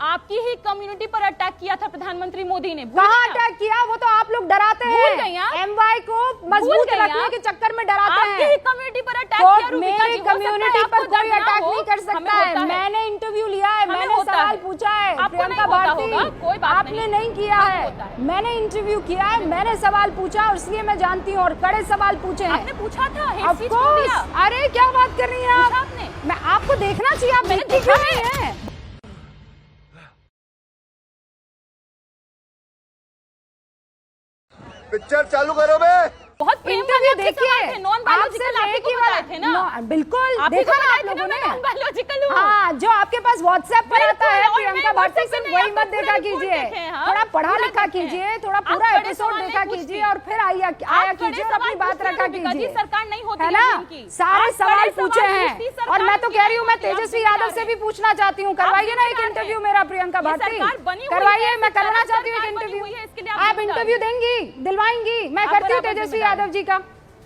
आपकी ही कम्युनिटी पर अटैक किया था प्रधानमंत्री मोदी ने। कहाँ अटैक किया? वो तो आप लोग डराते हैं, एमवाई को मजबूत रखने के चक्कर में डराते हैं। आपकी ही कम्युनिटी पर अटैक किया। मेरी कम्युनिटी पर कोई अटैक नहीं कर सकता है। मैंने इंटरव्यू लिया है, मैंने सवाल पूछा है। प्रियंका भारती, आपने नहीं किया है। मैंने इंटरव्यू किया है, मैंने सवाल पूछा और इसलिए मैं जानती हूँ, और कड़े सवाल पूछे हैं। आपने पूछा था? अरे क्या बात कर रही हैं आप? मैं आपको देखना चाहिए, आप देखती क्यों नहीं है? पिक्चर चालू करो बे। बहुत इंटरव्यू देखिए, नॉन बायोलॉजिकल आपको बताए थे ना? बिल्कुल देखा ना आप लोगों ने। नॉन बायोलॉजिकल हाँ, जो आपके पास व्हाट्सएप पर आता है प्रियंका भारती, सिर्फ वही मत देखा कीजिए, थोड़ा पढ़ा लिखा कीजिए, थोड़ा पूरा एपिसोड देखा कीजिए और फिर आया कीजिए और अपनी बात रखा कीजिए, सरकार नहीं होती है ना? सारे सवाल पूछे हैं और मैं तो कह रही हूँ, मैं तेजस्वी यादव से भी पूछना चाहती हूँ, करवाइए ना एक इंटरव्यू मेरा प्रियंका भारती, करवाइए। मैं करना चाहती हूँ एक इंटरव्यू। आप इंटरव्यू देंगी, दिलवाएंगी? मैं करती हूँ तेजस्वी यादव जी का,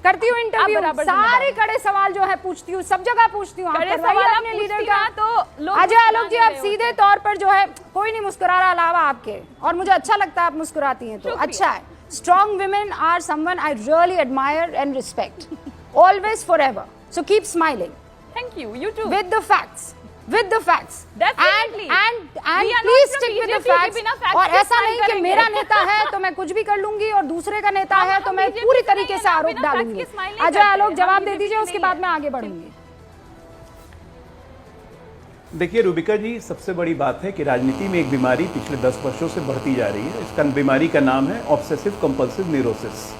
करती हूँ इंटरव्यू, सारे कड़े सवाल जो है पूछती हूँ, सब जगह पूछती हूँ। अपने लीडर का तो अजय आलोक जी, आप सीधे तौर पर जो है, कोई नहीं मुस्कुरा रहा अलावा आपके, और मुझे अच्छा लगता है आप मुस्कुराती हैं, तो अच्छा है। Strong women are someone I really admire and respect, always forever. So keep smiling. Thank you. You too. With the facts. With the facts. Definitely. And please stick with the facts. और ऐसा नहीं कि मेरा नेता है तो मैं कुछ भी कर लूंगी और दूसरे का नेता है तो मैं पूरी तरीके से आरोप डालूंगी। अजय आलोक जवाब दे दीजिए, उसके बाद मैं आगे बढ़ूंगी। देखिए रूबिका जी, सबसे बड़ी बात है कि राजनीति में एक बीमारी पिछले 10 वर्षों से बढ़ती जा रही है। इसका बीमारी का नाम है ऑब्सेसिव कंपल्सिव न्यूरोसिस।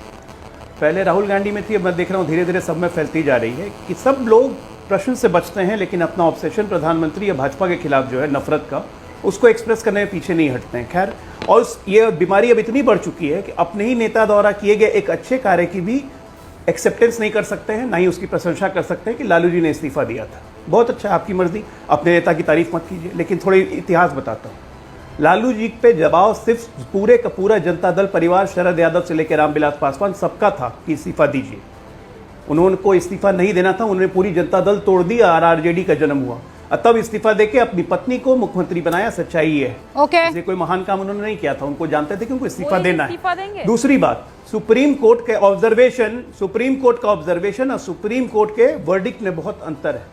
पहले राहुल गांधी में थी, अब मैं देख रहा हूँ धीरे धीरे सब में फैलती जा रही है कि सब लोग प्रश्न से बचते हैं लेकिन अपना ऑब्सेशन प्रधानमंत्री या भाजपा के खिलाफ जो है नफरत का, उसको एक्सप्रेस करने में पीछे नहीं हटते हैं। खैर, और ये बीमारी अब इतनी बढ़ चुकी है कि अपने ही नेता द्वारा किए गए एक अच्छे कार्य की भी एक्सेप्टेंस नहीं कर सकते हैं, ना ही उसकी प्रशंसा कर सकते हैं कि लालू जी ने इस्तीफा दिया था। बहुत अच्छा, आपकी मर्जी, अपने नेता की तारीफ मत कीजिए, लेकिन थोड़ी इतिहास बताता हूँ। लालू जी पे दबाव सिर्फ पूरे का पूरा जनता दल परिवार, शरद यादव से लेकर रामविलास पासवान, सबका था कि इस्तीफा दीजिए। उन्होंने को इस्तीफा नहीं देना था, उन्होंने पूरी जनता दल तोड़ दी, आरजेडी का जन्म हुआ, तब इस्तीफा देके अपनी पत्नी को मुख्यमंत्री बनाया। सच्चाई है, okay. कोई महान काम उन्होंने नहीं किया था, उनको जानते थे कि उनको इस्तीफा देना है। दूसरी बात, सुप्रीम कोर्ट का ऑब्जर्वेशन और सुप्रीम कोर्ट के वर्डिक्ट में बहुत अंतर है।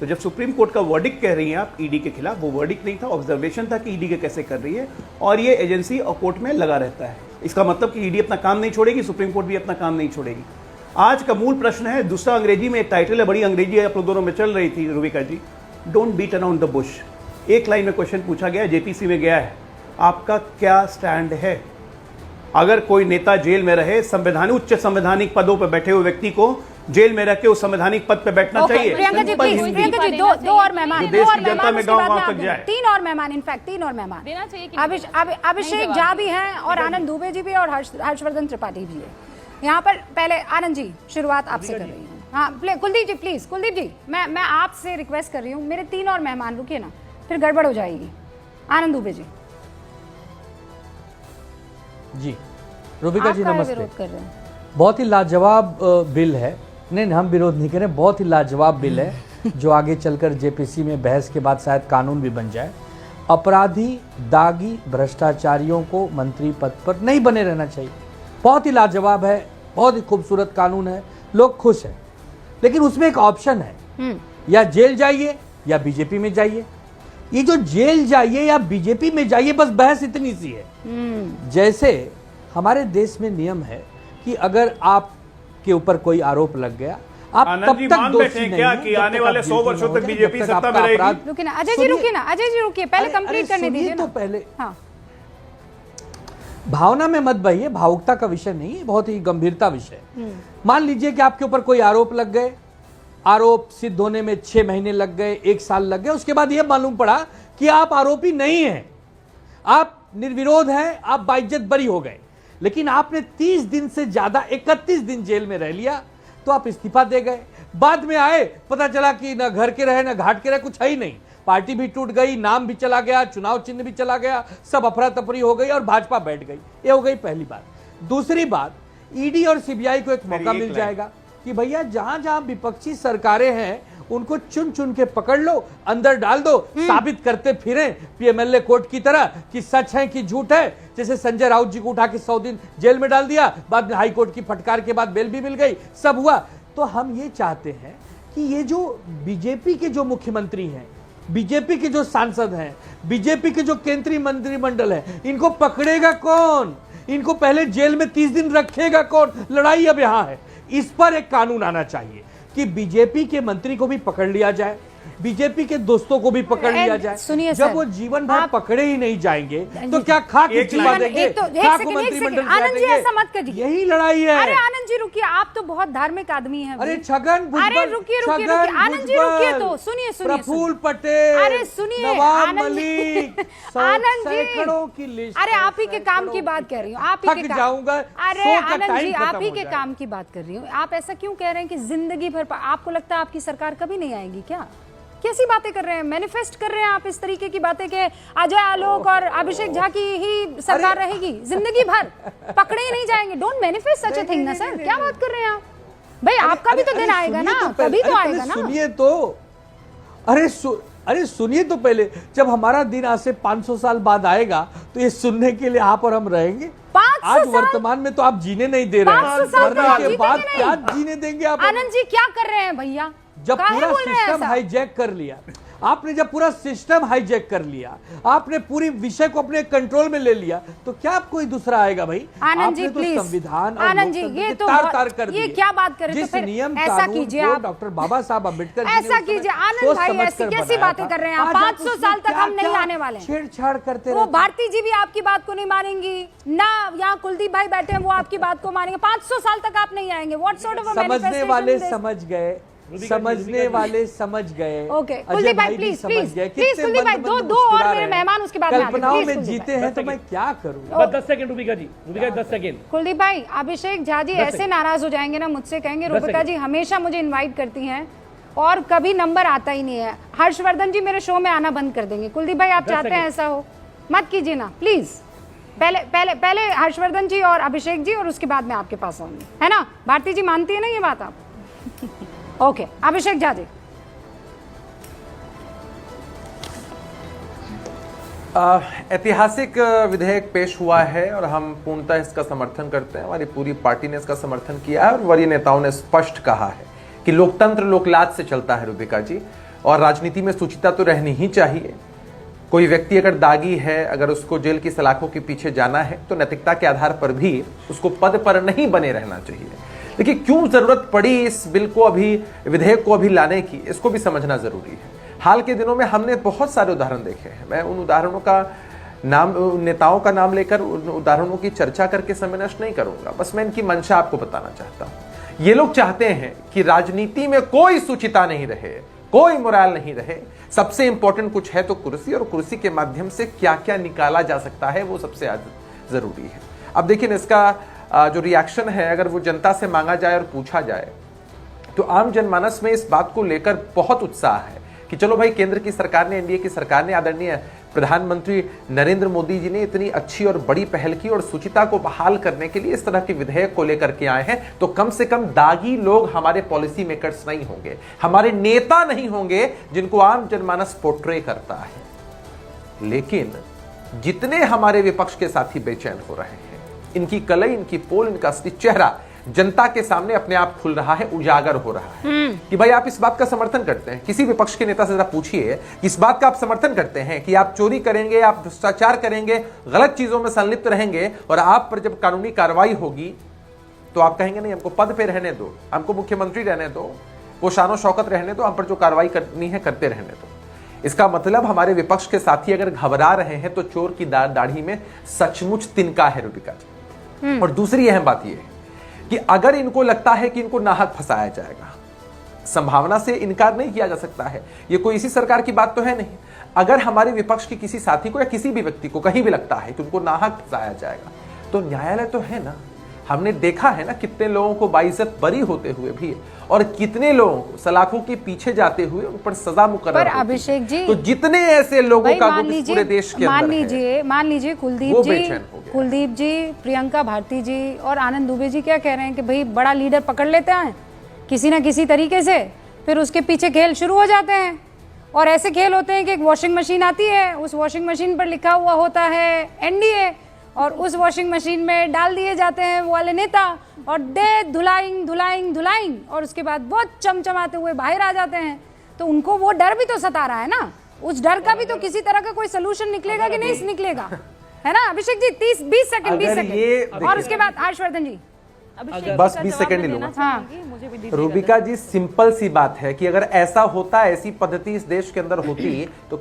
तो जब सुप्रीम कोर्ट का वर्डिक्ट कह रही हैं आप ईडी के खिलाफ, वो वर्डिक्ट नहीं था, ऑब्जर्वेशन था कि ईडी के कैसे कर रही है, और ये एजेंसी और कोर्ट में लगा रहता है। इसका मतलब कि ईडी अपना काम नहीं छोड़ेगी, सुप्रीम कोर्ट भी अपना काम नहीं छोड़ेगी। आज का मूल प्रश्न है, दूसरा अंग्रेजी में एक टाइटल है, बड़ी अंग्रेजी आप लोग दोनों में चल रही थी Rubika ji, don't beat around the bush. एक लाइन में क्वेश्चन पूछा गया, जेपीसी में गया है, आपका क्या स्टैंड है? अगर कोई नेता जेल में रहे, उच्च संवैधानिक पदों पर बैठे हुए व्यक्ति को जेल में रह के उस संवैधानिक पद पर बैठना चाहिए। प्रियंका जी प्लीज, दो और मेहमान, देश की जनता में गांव वहां तक जाए। 3 और मेहमान, इनफैक्ट 3 और मेहमान देना चाहिए। अभिषेक झा भी हैं और आनंद दुबे जी भी और हर्षवर्धन त्रिपाठी जी है यहाँ पर। पहले आनंद जी, शुरुआत आपसे कर रही हूँ। हाँ, कुलदीप जी प्लीज। कुलदीप जी, मैं आपसे रिक्वेस्ट कर रही हूँ, मेरे 3 और मेहमान, रुकिए ना, फिर गड़बड़ हो जाएगी। आनंद दुबे जी। जी रूबिका जी नमस्ते। विरोध कर रहे हैं? बहुत ही लाजवाब बिल है। नहीं, हम विरोध नहीं कर रहे, बहुत ही लाजवाब बिल है जो आगे चलकर जेपीसी में बहस के बाद शायद कानून भी बन जाए। अपराधी, दागी, भ्रष्टाचारियों को मंत्री पद पर नहीं बने रहना चाहिए। बहुत ही लाजवाब है, बहुत ही खूबसूरत कानून है, लोग खुश हैं। लेकिन उसमें एक ऑप्शन है, या जेल जाइए या बीजेपी में जाइए। ये जो जेल जाइए या बीजेपी में जाइए, बस बहस इतनी सी है। जैसे हमारे देश में नियम है कि अगर आपके ऊपर कोई आरोप लग गया, आप तब तक दोषी नहीं हैं कि आने वाले 100 वर्षों तक बीजेपी सत्ता में रहेगी। रुकिए ना अजय जी, रुकिए ना अजय जी, रुकिए, पहले कंप्लीट करने दीजिए तो पहले। हाँ, भावना में मत बहिए, भावुकता का विषय नहीं है, बहुत ही गंभीरता विषय। मान लीजिए कि आपके ऊपर कोई आरोप लग गए, आरोप सिद्ध होने में 6 महीने लग गए, 1 साल लग गए, उसके बाद यह मालूम पड़ा कि आप आरोपी नहीं हैं, आप निर्विरोध हैं, आप बाइज्जत बरी हो गए, लेकिन आपने 30 दिन से ज्यादा 31 दिन जेल में रह लिया, तो आप इस्तीफा दे गए। बाद में आए, पता चला कि ना घर के रहे ना घाट के रहे, कुछ है ही नहीं, पार्टी भी टूट गई, नाम भी चला गया, चुनाव चिन्ह भी चला गया, सब अफरा तफरी हो गई और भाजपा बैठ गई। ये हो गई पहली बात। दूसरी बात, ईडी और सीबीआई को एक मौका मिल जाएगा कि भैया जहां जहां विपक्षी सरकारें हैं उनको चुन चुन के पकड़ लो, अंदर डाल दो, साबित करते फिरें पीएमएलए कोर्ट की तरह कि सच है कि झूठ है। जैसे संजय राउत जी को उठा के 100 दिन जेल में डाल दिया, बाद में हाई कोर्ट की फटकार के बाद बेल भी मिल गई, सब हुआ। तो हम ये चाहते हैं कि ये जो बीजेपी के जो मुख्यमंत्री हैं, बीजेपी के जो सांसद हैं, बीजेपी के जो केंद्रीय मंत्रिमंडल है, इनको पकड़ेगा कौन? इनको पहले जेल में 30 दिन रखेगा कौन? लड़ाई अब यहां है। इस पर एक कानून आना चाहिए कि बीजेपी के मंत्री को भी पकड़ लिया जाए, बीजेपी के दोस्तों को भी पकड़ लिया जाए। सुनिए जब सर, वो जीवन भर पकड़े ही नहीं जाएंगे तो क्या खाक चिपा देंगे? खाक को मंत्रिमंडल से आनंद जी हटाएंगे? ऐसा मत करिए, यही लड़ाई है। अरे आनंद जी रुकिए, आप तो बहुत धार्मिक आदमी हैं। अरे छगन भुजबल, अरे रुकिए रुकिए रुकिए, आनंद जी रुकिए तो, सुनिए सुनिए प्रफुल्ल पटेल, अरे सुनिए नवाब आनंद मलिक, आनंद जी, सैकड़ों की लिस्ट। अरे आप ही के काम की बात कर रही हूँ, आप ही के थक जाऊंगा, अरे शो का आनंद टाइम जी, खत्म आप ही हो के जाएगा। काम की बात कर रही हूँ। आप ऐसा क्यों कह रहे हैं कि जिंदगी भर आपको लगता है आपकी सरकार कभी नहीं आएगी क्या? कैसी बातें कर रहे हैं? मैनिफेस्ट कर रहे हैं आप इस तरीके की बातें कि अजय आलोक और अभिषेक झा की ही सरकार रहेगी जिंदगी भर, पकड़े ही नहीं जाएंगे। Don't manifest such a thing ना सर, क्या बात कर रहे हैं आप? भाई आपका भी तो दिन आएगा ना, तभी तो आएगा ना। सुनिए तो, अरे सुनिए तो पहले, जब हमारा दिन आज से 500 साल बाद आएगा तो ये सुनने के लिए आप और हम रहेंगे। 500 आज साल? वर्तमान में तो आप जीने नहीं दे रहे हैं, 500 साल मरने तो आप के बाद जीतेंगे क्या नहीं। जीने देंगे आप? आनंद जी क्या कर रहे हैं भैया? जब काहे पूरा बोल रहे हैं सिस्टम ऐसा? हाईजैक कर लिया आपने, जब पूरा सिस्टम हाईजैक कर लिया आपने, पूरी विषय को अपने कंट्रोल में ले लिया, तो क्या आप कोई दूसरा आएगा भाई? आनंद जी आपने तो प्लीज, संविधान और आनंद जी लोकतंत्र ये के तो तार-तार कर ये दिए। क्या बात कर रहे हैं? जिस तो फिर नियम ऐसा कानून कीजिए को आप, डॉक्टर बाबा साहब अम्बेडकर जी ने ऐसा उस समय कीजिए आनंद सोच भाई, समझ ऐसी कर कैसी बनाया बातें था। कर रहे हैं आप? आज आप 500 उसमें साल तक हम नहीं क्या-क्या आने वाले हैं। छेड़छाड़ करते वो रहते हैं। भारती जी भी आपकी बात को नहीं मानेंगी ना, यहाँ कुलदीप भाई बैठे हैं वो आपकी बात को मानेंगे। 500 साल तक आप नहीं आएंगे। व्हाट सॉर्ट ऑफ समझने वाले समझ गए, समझने वाले समझ गए। ओके अजय कुलदीप भाई भी प्लीज समझ प्लीज गए। प्लीज कितने कुलदीप भाई, मंद-मंद दो और मुस्कुरा मेरे रहे हैं। मेहमान उसके बाद में आते हैं। कल्पनाओं प्लीज में कुलदीप जीते भाई। हैं तो मैं क्या करूं? बस 10 सेकंड रूबिका जी, 10 सेकंड। कुलदीप भाई, अभिषेक झा जी ऐसे नाराज हो जाएंगे ना मुझसे, कहेंगे रूबिका जी हमेशा मुझे इनवाइट करती हैं और कभी नंबर आता ही नहीं है। हर्षवर्धन जी मेरे शो में आना बंद कर देंगे। कुलदीप भाई आप चाहते हैं ऐसा हो? मत कीजिए ना प्लीज। पहले पहले पहले हर्षवर्धन जी और अभिषेक जी और उसके बाद में आपके पास आऊंगी, है ना? भारती जी मानती है ना ये बात आप? ओके अभिषेक झा जी। ऐतिहासिक विधेयक पेश हुआ है और हम पूर्णतः इसका समर्थन करते हैं। हमारी पूरी पार्टी ने इसका समर्थन किया है और वरीय नेताओं ने स्पष्ट कहा है कि लोकतंत्र लोकलाज से चलता है रूबिका जी, और राजनीति में शुचिता तो रहनी ही चाहिए। कोई व्यक्ति अगर दागी है, अगर उसको जेल की सलाखों के पीछे जाना है तो नैतिकता के आधार पर भी उसको पद पर नहीं बने रहना चाहिए। देखिए क्यों जरूरत पड़ी इस बिल को अभी, विधेयक को अभी लाने की, इसको भी समझना जरूरी है। हाल के दिनों में हमने बहुत सारे उदाहरण देखे हैं। मैं उन उदाहरणों का नाम, नेताओं का नाम लेकर उन उदाहरणों की चर्चा करके समय नष्ट नहीं करूंगा, बस मैं इनकी मंशा आपको बताना चाहता हूं। ये लोग चाहते हैं कि राजनीति में कोई शुचिता नहीं रहे, कोई मोराल नहीं रहे, सबसे इंपॉर्टेंट कुछ है तो कुर्सी, और कुर्सी के माध्यम से क्या क्या निकाला जा सकता है वो सबसे जरूरी है। अब देखिए इसका जो रिएक्शन है, अगर वो जनता से मांगा जाए और पूछा जाए तो आम जनमानस में इस बात को लेकर बहुत उत्साह है कि चलो भाई, केंद्र की सरकार ने, एनडीए की सरकार ने, आदरणीय प्रधानमंत्री नरेंद्र मोदी जी ने इतनी अच्छी और बड़ी पहल की और शुचिता को बहाल करने के लिए इस तरह के विधेयक को लेकर के आए हैं, तो कम से कम दागी लोग हमारे पॉलिसी मेकर्स नहीं होंगे, हमारे नेता नहीं होंगे जिनको आम जनमानस पोर्ट्रे करता है। लेकिन जितने हमारे विपक्ष के साथी बेचैन हो रहे हैं, इनकी कलई, इनकी पोल, इनका असली चेहरा जनता के सामने अपने आप खुल रहा है, उजागर हो रहा है कि भाई आप इस बात का समर्थन करते हैं। किसी विपक्ष के नेता से जरा पूछिए इस बात का आप समर्थन करते हैं कि आप चोरी करेंगे, आप भ्रष्टाचार करेंगे, गलत चीजों में संलिप्त रहेंगे, और आप पर जब कानूनी कार्रवाई होगी तो आप कहेंगे नहीं, हमको पद पे रहने दो, हमको मुख्यमंत्री रहने दो, वो शानो शौकत रहने दो, हम पर जो कार्रवाई करनी है करते रहने दो। इसका मतलब हमारे विपक्ष के साथी अगर घबरा रहे हैं तो चोर की दाढ़ी में सचमुच तिनका है रूबिका जी। और दूसरी अहम बात यह है कि अगर इनको लगता है कि इनको नाहक फंसाया जाएगा, संभावना से इनकार नहीं किया जा सकता है, ये कोई इसी सरकार की बात तो है नहीं। अगर हमारे विपक्ष के किसी साथी को या किसी भी व्यक्ति को कहीं भी लगता है कि उनको नाहक फंसाया जाएगा, तो न्यायालय तो है ना। हमने देखा है ना कितने लोगों को बाइज्जत बरी होते हुए भी, और कितने लोगों को सलाखों के पीछे जाते हुए उन पर सजा मुकर्रर होती है। अभिषेक जी, तो जितने ऐसे लोगों का पूरे देश के मान अंदर है, मान लीजिए कुलदीप जी, प्रियंका भारती जी और आनंद दुबे जी क्या कह रहे हैं कि भाई बड़ा लीडर पकड़ लेते हैं किसी ना किसी तरीके से, फिर उसके पीछे खेल शुरू हो जाते हैं। और ऐसे खेल होते हैं कि एक वॉशिंग मशीन आती है, उस वॉशिंग मशीन पर लिखा हुआ होता है एनडीए, और उस वॉशिंग मशीन में डाल दिए जाते हैं वो वाले नेता, और धुलाइंग, और उसके बाद बहुत चमचमाते हुए बाहर आ जाते हैं। तो उनको वो डर भी तो सता रहा है ना, उस डर का भी तो किसी तरह का कोई सोल्यूशन निकलेगा कि नहीं निकलेगा, है ना अभिषेक जी? 20 सेकंड और उसके बाद हर्षवर्धन जी बस 20 सेकंड ही लूंगा। रूबिका जी, सिंपल सी बात है कि अगर ऐसा होता, ऐसी पद्धति इस देश के अंदर होती तो